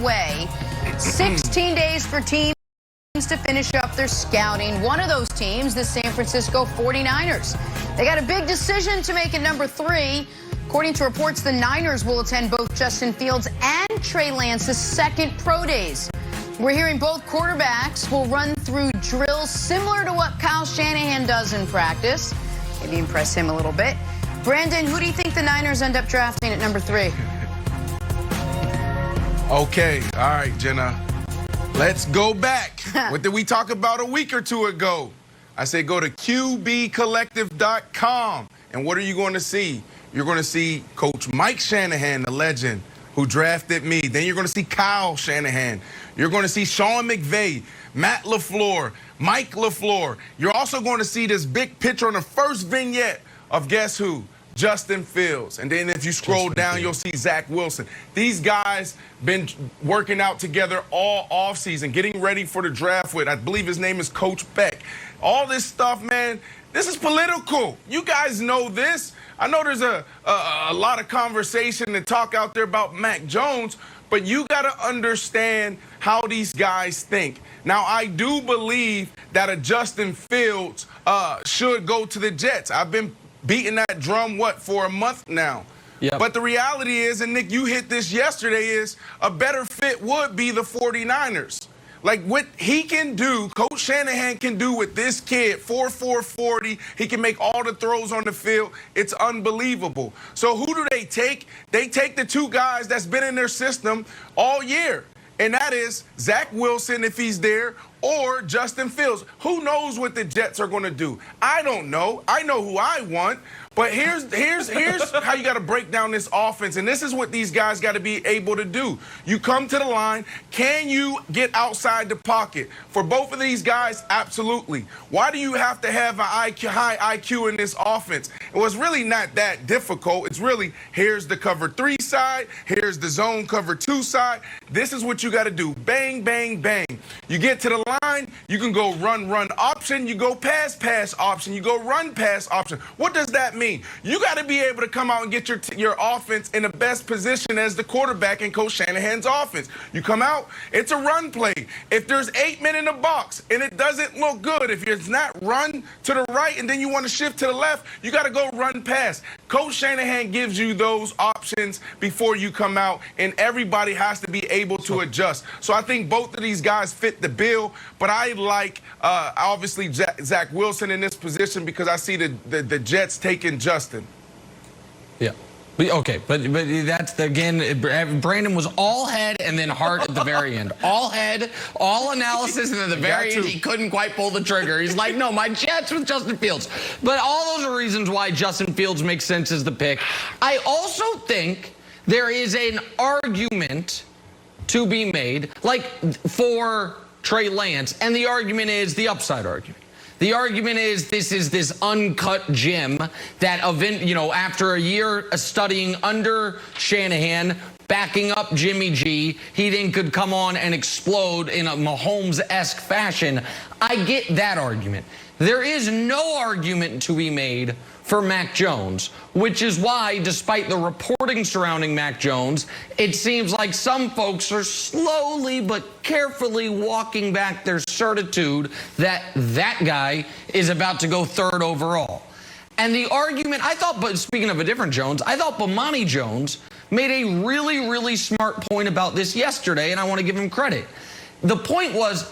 away. 16 days for teams to finish up their scouting. One of those teams, the San Francisco 49ers. They got a big decision to make at number 3. According to reports, the Niners will attend both Justin Fields and Trey Lance's second pro days. We're hearing both quarterbacks will run through drills similar to what Kyle Shanahan does in practice. Maybe impress him a little bit. Brandon, who do you think the Niners end up drafting at number 3? Okay, all right, Jenna. Let's go back. What did we talk about a week or two ago? I said go to QBcollective.com. And what are you going to see? You're going to see Coach Mike Shanahan, the legend, who drafted me. Then you're going to see Kyle Shanahan. You're going to see Sean McVay, Matt LaFleur, Mike LaFleur. You're also going to see this big picture on the first vignette of guess who? Justin Fields. And then if you scroll down, you'll see Zach Wilson. These guys been working out together all offseason, getting ready for the draft with, I believe his name is Coach Beck. All this stuff, man, this is political. You guys know this. I know there's a lot of conversation and talk out there about Mac Jones, but you got to understand how these guys think. Now, I do believe that a Justin Fields should go to the Jets. I've been beating that drum, for a month now. Yep. But the reality is, and Nick, you hit this yesterday, is a better fit would be the 49ers. Like what he can do, Coach Shanahan can do with this kid, 4'4", 40. He can make all the throws on the field. It's unbelievable. So who do they take? They take the 2 guys that's been in their system all year. And that is Zach Wilson, if he's there, or Justin Fields. Who knows what the Jets are going to do? I don't know. I know who I want. But here's how you got to break down this offense. And this is what these guys got to be able to do. You come to the line. Can you get outside the pocket? For both of these guys, absolutely. Why do you have to have an high IQ in this offense? Well, it's really not that difficult. It's really, here's the cover 3 side. Here's the zone cover 2 side. This is what you got to do. Bang, bang, bang. You get to the line. You can go run option. You go pass option. You go run pass option. What does that mean? You got to be able to come out and get your offense in the best position as the quarterback in Coach Shanahan's offense. You come out, it's a run play. If there's 8 men in the box and it doesn't look good, if it's not run to the right and then you want to shift to the left, you got to go run pass. Coach Shanahan gives you those options before you come out, and everybody has to be able to adjust. So I think both of these guys fit the bill, but I like obviously Zach Wilson in this position because I see the Jets taking Justin. Yeah. Okay, but that's, again, Brandon was all head and then heart at the very end. All head, all analysis, and then at the very end, he couldn't quite pull the trigger. He's like, no, my Jets with Justin Fields. But all those are reasons why Justin Fields makes sense as the pick. I also think there is an argument to be made, like for Trey Lance, and the argument is the upside argument. The argument is this is this uncut gem that, after a year of studying under Shanahan, backing up Jimmy G, he then could come on and explode in a Mahomes-esque fashion. I get that argument. There is no argument to be made for Mac Jones, which is why, despite the reporting surrounding Mac Jones, it seems like some folks are slowly but carefully walking back their certitude that that guy is about to go 3rd overall. And the argument, I thought, but speaking of a different Jones, I thought Bomani Jones made a really, really smart point about this yesterday, and I want to give him credit. The point was,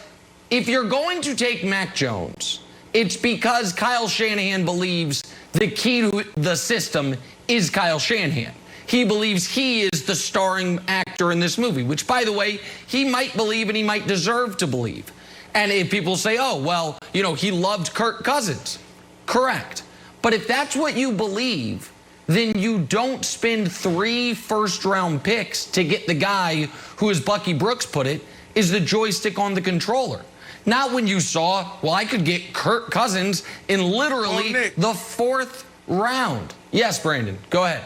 if you're going to take Mac Jones, it's because Kyle Shanahan believes the key to the system is Kyle Shanahan. He believes he is the starring actor in this movie, which, by the way, he might believe and he might deserve to believe. And if people say, oh, well, he loved Kirk Cousins. Correct. But if that's what you believe, then you don't spend 3 first-round picks to get the guy who, as Bucky Brooks put it, is the joystick on the controller. Not when you saw, well, I could get Kirk Cousins in literally the 4th round. Yes, Brandon, go ahead.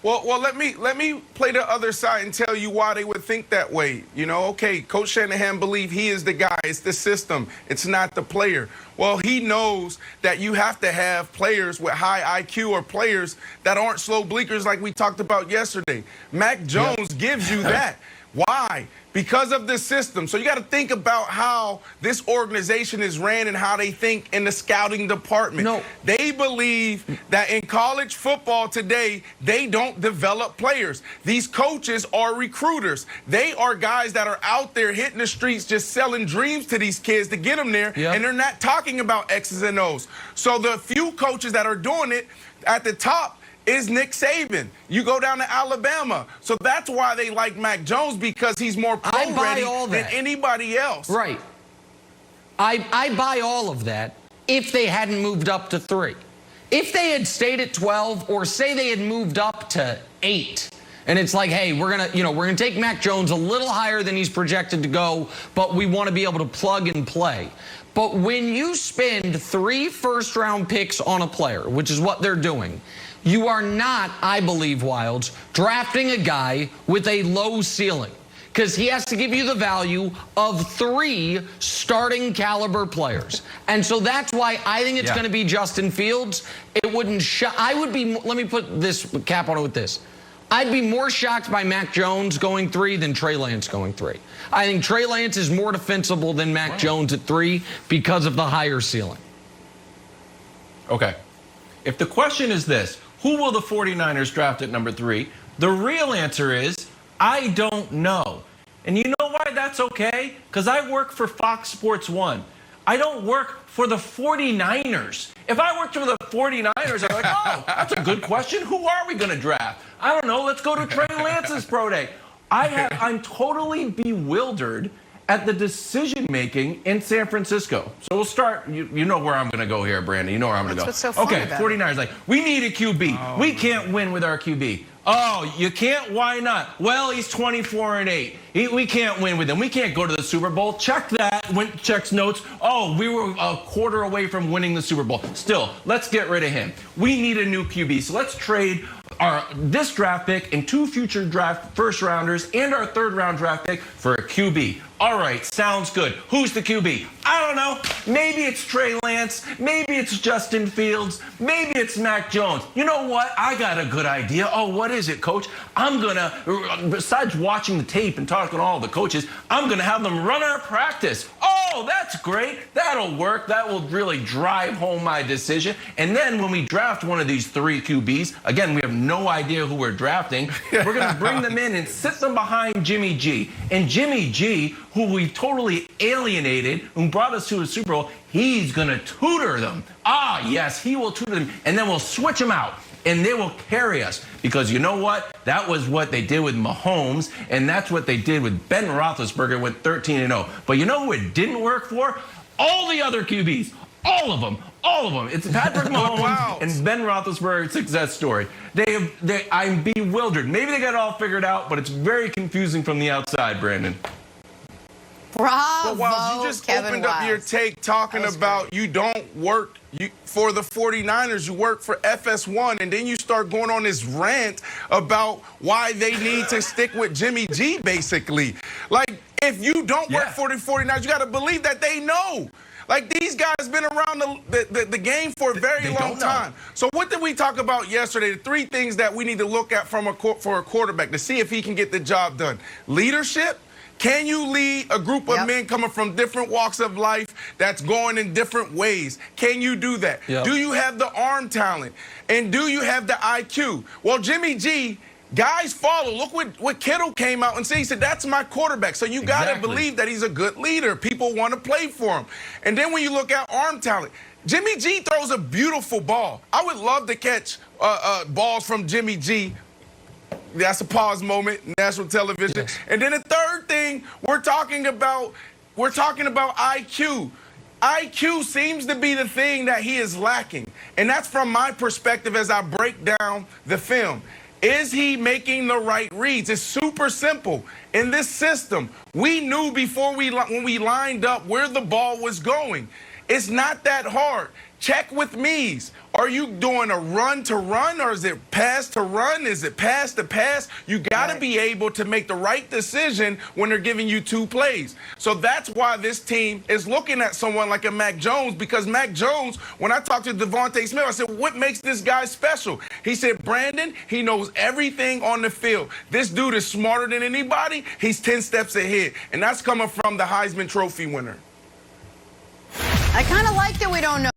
Well, let me play the other side and tell you why they would think that way. Okay, Coach Shanahan believes he is the guy. It's the system. It's not the player. Well, he knows that you have to have players with high IQ or players that aren't slow bleakers like we talked about yesterday. Mac Jones gives you that. Why? Because of this system. So you got to think about how this organization is ran and how they think in the scouting department. No. They believe that in college football today, they don't develop players. These coaches are recruiters. They are guys that are out there hitting the streets just selling dreams to these kids to get them there, and they're not talking about X's and O's. So the few coaches that are doing it at the top is Nick Saban. You go down to Alabama. So that's why they like Mac Jones, because he's more pro-ready than anybody else. Right. I buy all of that if they hadn't moved up to 3. If they had stayed at 12, or say they had moved up to 8, and it's like, hey, we're gonna take Mac Jones a little higher than he's projected to go, but we want to be able to plug and play. But when you spend 3 first-round picks on a player, which is what they're doing, you are not, I believe, Wilds, drafting a guy with a low ceiling, because he has to give you the value of 3 starting caliber players. And so that's why I think it's going to be Justin Fields. It wouldn't I would be, let me put this cap on it with this. I'd be more shocked by Mac Jones going 3 than Trey Lance going 3. I think Trey Lance is more defensible than Mac Jones at 3 because of the higher ceiling. Okay. If the question is this, who will the 49ers draft at number 3? The real answer is, I don't know. And you know why that's okay? Because I work for Fox Sports 1. I don't work for the 49ers. If I worked for the 49ers, I'm like, oh, that's a good question. Who are we going to draft? I don't know. Let's go to Trey Lance's pro day. I'm totally bewildered at the decision-making in San Francisco. So we'll start, you know where I'm going to go here, Brandon. You know where I'm going to go. What's so fun okay, about 49ers like, we need a QB. We can't win with our QB. Oh, you can't? Why not? Well, he's 24-8. We can't win with him. We can't go to the Super Bowl. Check that. Checks notes. Oh, we were a quarter away from winning the Super Bowl. Still, let's get rid of him. We need a new QB. So let's trade this draft pick and 2 future draft first rounders and our 3rd round draft pick for a QB. All right, sounds good. Who's the QB? I don't know. Maybe it's Trey Lance. Maybe it's Justin Fields. Maybe it's Mac Jones. You know what? I got a good idea. Oh, what is it, Coach? I'm going to, besides watching the tape and talking to all the coaches, I'm going to have them run our practice. Oh, that's great. That'll work. That will really drive home my decision. And then when we draft one of these 3 QBs, again, we have no idea who we're drafting. We're going to bring them in and sit them behind Jimmy G. And Jimmy G, who we totally alienated, who brought us to a Super Bowl, he's going to tutor them. Ah, yes, he will tutor them. And then we'll switch them out. And they will carry us. Because you know what? That was what they did with Mahomes. And that's what they did with Ben Roethlisberger, went 13-0. But you know who it didn't work for? All the other QBs. All of them. All of them. It's Patrick Mahomes and Ben Roethlisberger's success story. I'm bewildered. Maybe they got it all figured out, but it's very confusing from the outside, Brandon. Bravo, But while you just opened up your take talking about you don't work for the 49ers, you work for FS1, and then you start going on this rant about why they need to stick with Jimmy G, basically. Like, if you don't work for the 49ers, you got to believe that they know. Like, these guys been around the game for a very long time. So what did we talk about yesterday? The 3 things that we need to look at for a quarterback to see if he can get the job done. Leadership. Can you lead a group of men coming from different walks of life that's going in different ways? Can you do that? Do you have the arm talent? And do you have the IQ? Well, Jimmy G, guys follow. Look what Kittle came out and said. He said, that's my quarterback. So you got to believe that he's a good leader. People want to play for him. And then when you look at arm talent, Jimmy G throws a beautiful ball. I would love to catch balls from Jimmy G. That's a pause moment, national television. Yes. And then the 3rd thing, we're talking about IQ. IQ seems to be the thing that he is lacking. And that's from my perspective as I break down the film. Is he making the right reads? It's super simple. In this system, we knew before when we lined up where the ball was going. It's not that hard. Check with me's. Are you doing a run to run, or is it pass to run? Is it pass to pass? You got to be able to make the right decision when they're giving you 2 plays. So that's why this team is looking at someone like a Mac Jones, because Mac Jones, when I talked to Devontae Smith, I said, what makes this guy special? He said, Brandon, he knows everything on the field. This dude is smarter than anybody. He's 10 steps ahead. And that's coming from the Heisman Trophy winner. I kind of like that we don't know.